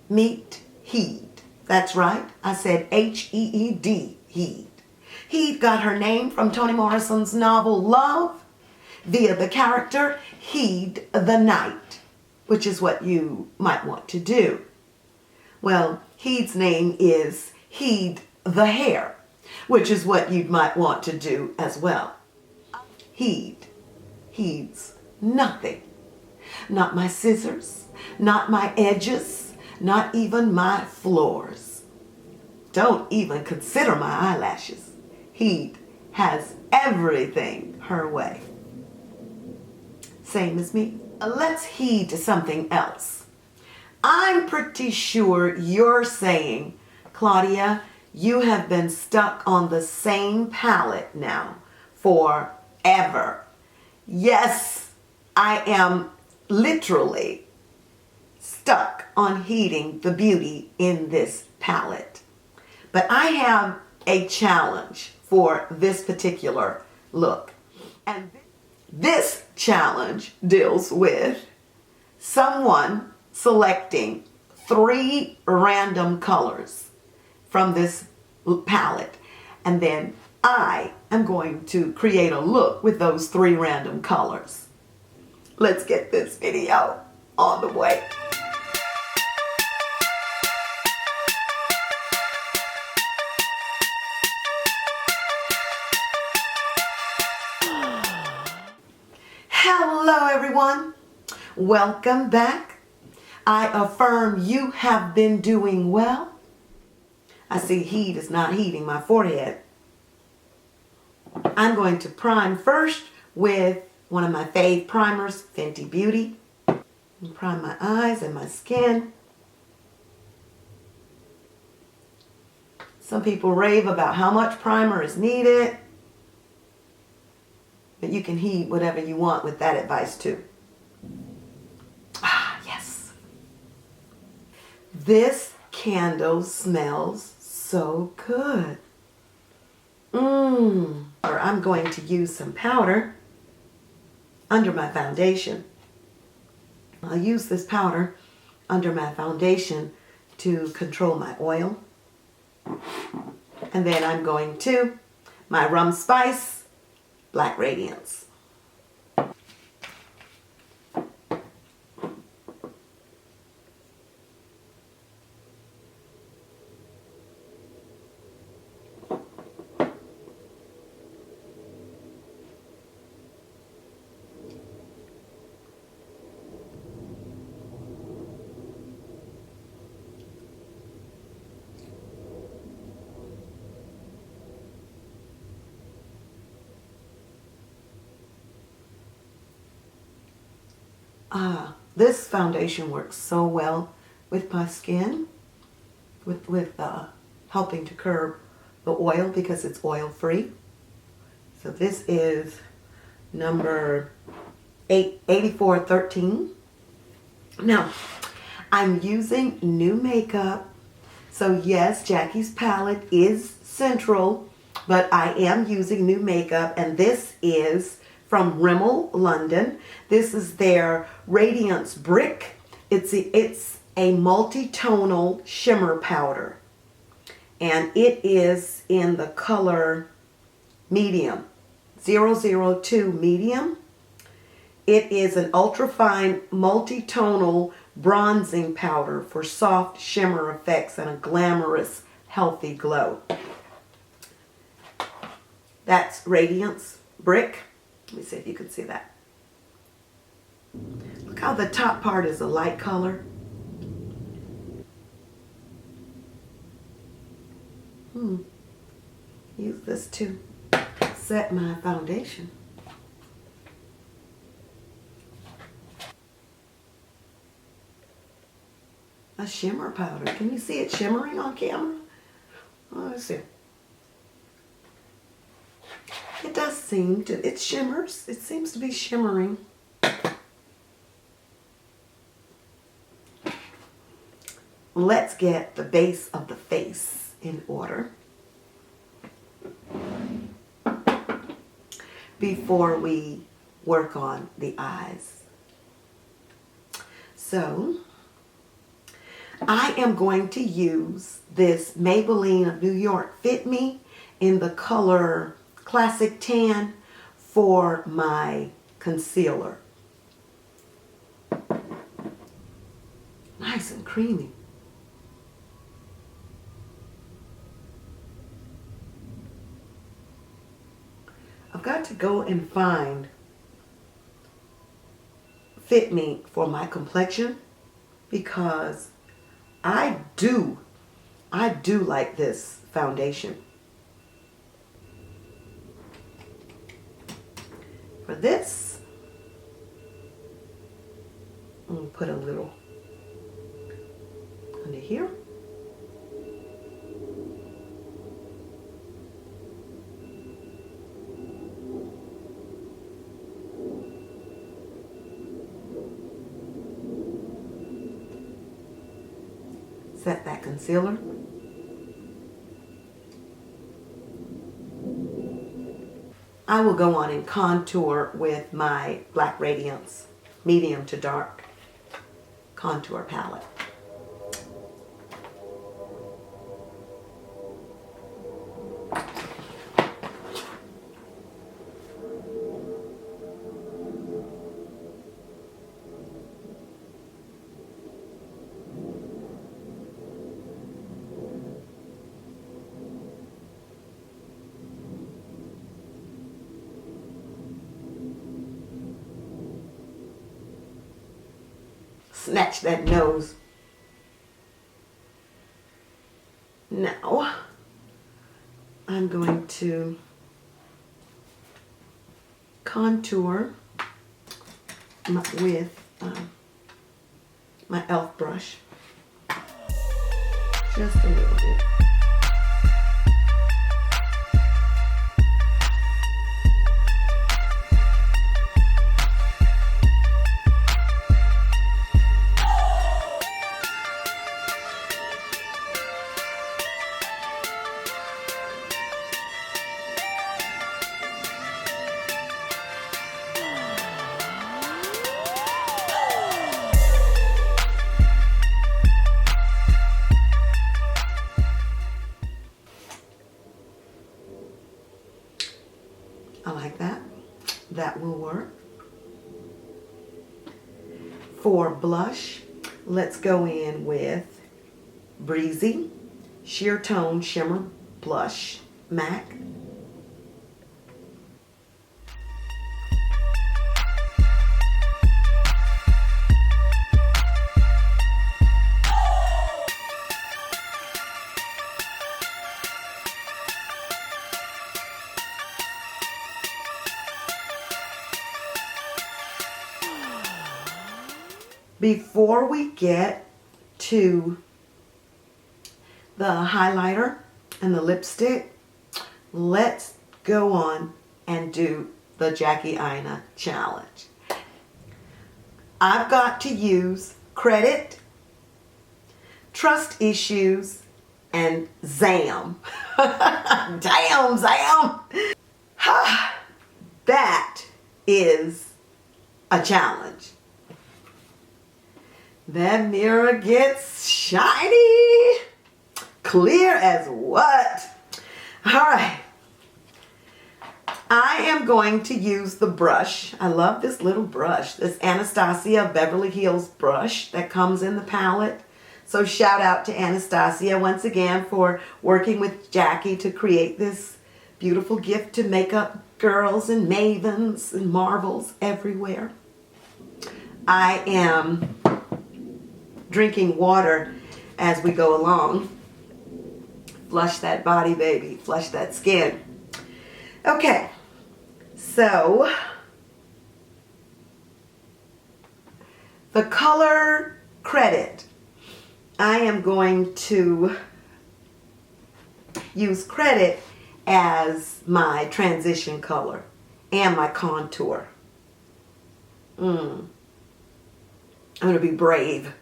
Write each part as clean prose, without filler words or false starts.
meet Heed. That's right, I said H-E-E-D, Heed. Heed got her name from Toni Morrison's novel Love via the character Heed the Night, which is what you might want to do. Well, Heed's name is Heed the Hair, which is what you might want to do as well. Heed. Heeds nothing. Not my scissors, not my edges, not even my floors. Don't even consider my eyelashes. Heed has everything her way. Same as me. Let's heed to something else. I'm pretty sure you're saying, Claudia, you have been stuck on the same palette now forever. Yes, I am literally stuck on heeding the beauty in this palette. But I have a challenge for this particular look. And this challenge deals with someone selecting 3 random colors from this palette. And then I am going to create a look with those 3 random colors. Let's get this video on the way. Hello everyone, welcome back. I affirm you have been doing well. I see heat is not heating my forehead. I'm going to prime first with one of my fave primers, Fenty Beauty. And prime my eyes and my skin. Some people rave about how much primer is needed. But you can heat whatever you want with that advice too. Ah, yes. This candle smells so good. I'm going to use some powder under my foundation. I'll use this powder under my foundation to control my oil. And then I'm going to my Rum Spice Black Radiance. This foundation works so well with my skin, with helping to curb the oil because it's oil free. So this is number 8413. Now, I'm using new makeup. So yes, Jackie's palette is central, but I am using new makeup, and this is from Rimmel, London. This is their Radiance Brick. It's a multi-tonal shimmer powder. And it is in the color medium, 002 medium. It is an ultra-fine multi-tonal bronzing powder for soft shimmer effects and a glamorous, healthy glow. That's Radiance Brick. Let me see if you can see that. Look how the top part is a light color. Use this to set my foundation. A shimmer powder. Can you see it shimmering on camera? Oh, let's see. It does seem to, it shimmers. It seems to be shimmering. Let's get the base of the face in order before we work on the eyes. So, I am going to use this Maybelline of New York Fit Me in the color Classic Tan for my concealer. Nice and creamy. I've got to go and find Fit Me for my complexion because I do like this foundation. For this, I'm going to put a little under here. Set that concealer. I will go on and contour with my Black Radiance medium to dark contour palette. Snatch that nose. Now, I'm going to contour with my e.l.f. brush. Just a little bit. I like that. That will work. For blush, let's go in with Breezy Sheer Tone Shimmer Blush MAC. Before we get to the highlighter and the lipstick, let's go on and do the Jackie Aina challenge. I've got to use Credit, Trust Issues, and Zamn. Damn, Zamn! That is a challenge. That mirror gets shiny, clear as what? All right. I am going to use the brush. I love this little brush, this Anastasia Beverly Hills brush that comes in the palette. So shout out to Anastasia once again for working with Jackie to create this beautiful gift to makeup girls and mavens and marvels everywhere. I am drinking water as we go along. Flush that body, baby. Flush that skin. Okay, so the color Credit, I am going to use Credit as my transition color and my contour. I'm going to be brave.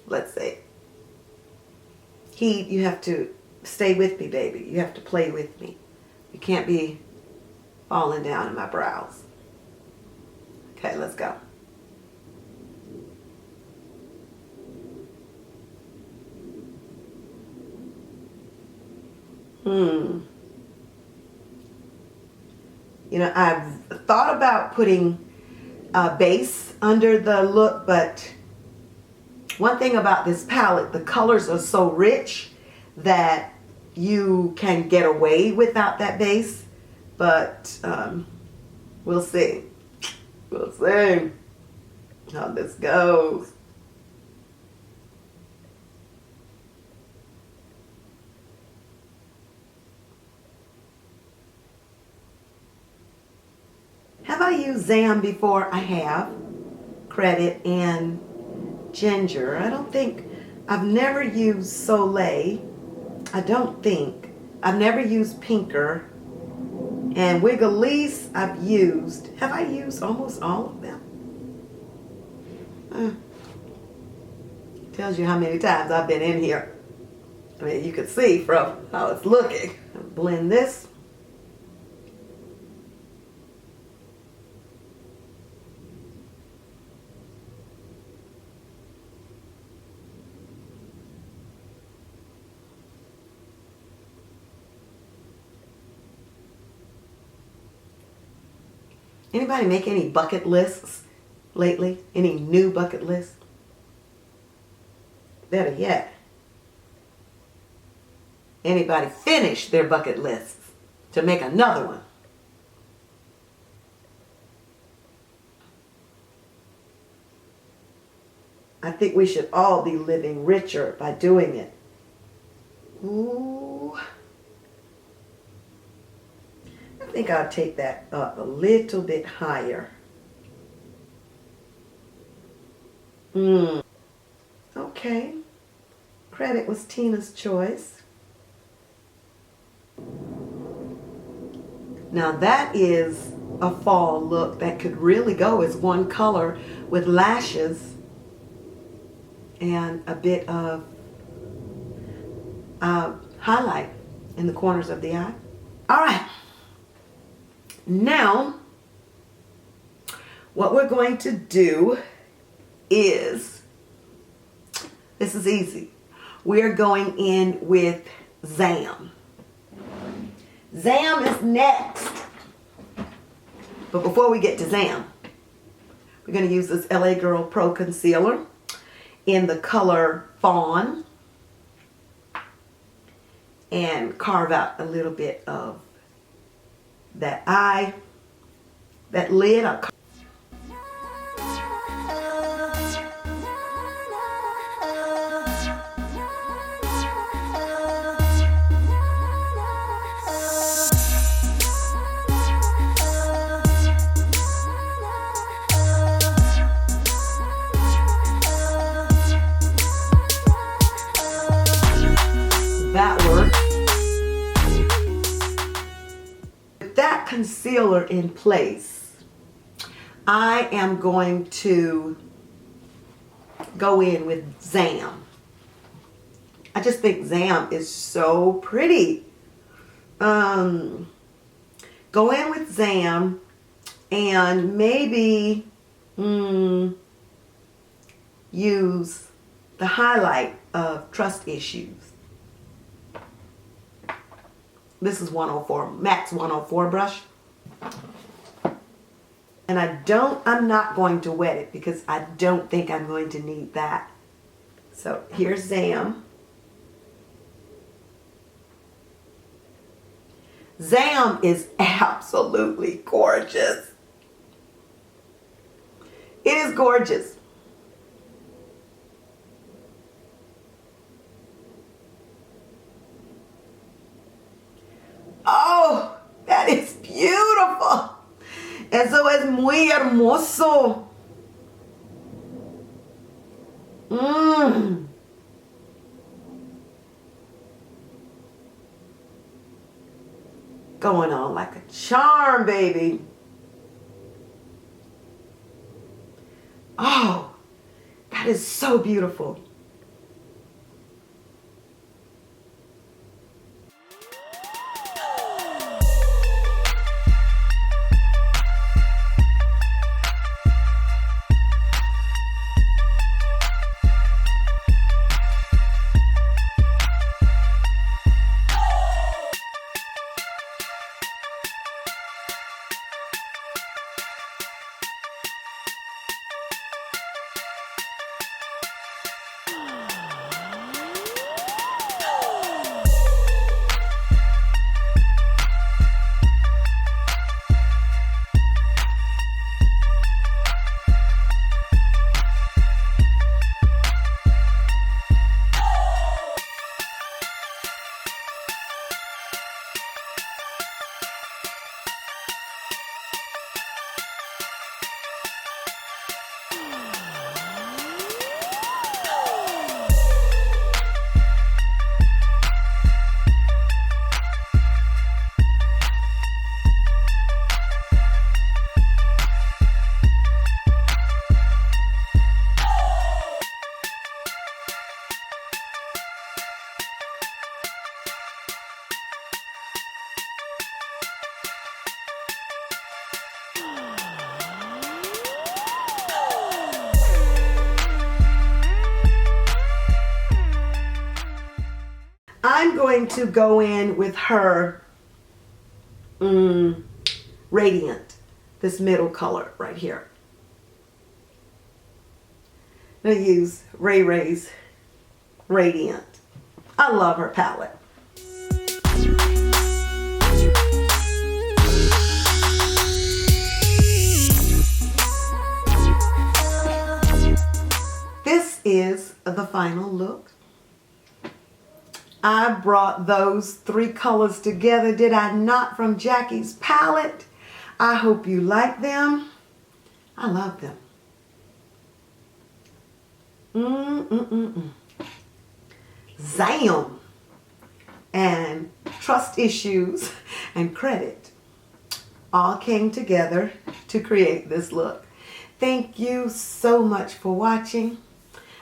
Let's see. Heat, you have to stay with me, baby. You have to play with me. You can't be falling down in my brows. Okay, let's go. You know, I've thought about putting a base under the look, but one thing about this palette, the colors are so rich that you can get away without that base, but we'll see. We'll see how this goes. Have I used Zamn before? I have. Credit and Ginger. I don't think, I've never used Soleil. I don't think. I've never used Pinker. And Wigglese I've used. Have I used almost all of them? Tells you how many times I've been in here. I mean, you can see from how it's looking. Blend this. Anybody make any bucket lists lately? Any new bucket lists? Better yet, anybody finish their bucket lists to make another one? I think we should all be living richer by doing it. Ooh. I think I'll take that up a little bit higher. Okay. Credit was Tina's choice. Now that is a fall look that could really go as one color with lashes and a bit of highlight in the corners of the eye. All right. Now, what we're going to do is, this is easy. We're going in with Zamn. Zamn is next. But before we get to Zamn, we're going to use this LA Girl Pro Concealer in the color Fawn and carve out a little bit of that eye, that lid. That works. With that concealer in place, I am going to go in with Zamn. I just think Zamn is so pretty. Go in with Zamn and maybe use the highlight of Trust Issues. This is 104, Max 104 brush. And I'm not going to wet it because I don't think I'm going to need that. So here's Zamn. Zamn is absolutely gorgeous. It is gorgeous. Oh, that is beautiful. Eso es muy hermoso. Going on like a charm, baby. Oh, that is so beautiful. I'm going to go in with her Radiant, this middle color right here. I'm going to use Ray Ray's Radiant. I love her palette. This is the final look. I brought those 3 colors together, did I not, from Jackie's palette? I hope you like them. I love them. Zamn and Trust Issues and Credit all came together to create this look. Thank you so much for watching.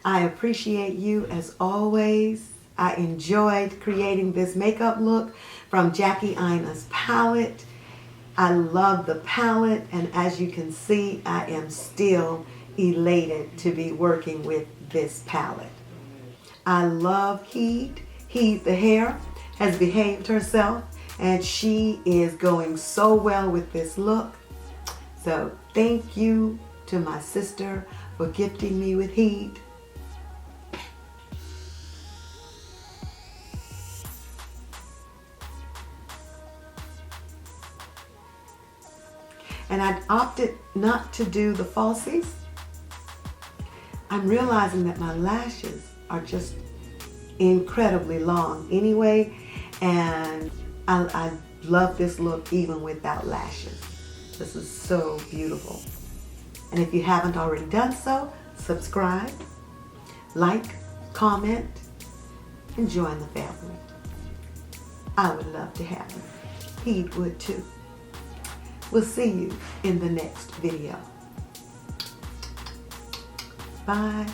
I appreciate you as always. I enjoyed creating this makeup look from Jackie Aina's palette. I love the palette, and as you can see, I am still elated to be working with this palette. I love Heed. Heed the hair has behaved herself, and she is going so well with this look. So thank you to my sister for gifting me with Heed. And I opted not to do the falsies. I'm realizing that my lashes are just incredibly long anyway, and I love this look even without lashes. This is so beautiful. And if you haven't already done so, subscribe, like, comment, and join the family. I would love to have you. He would too. We'll see you in the next video. Bye.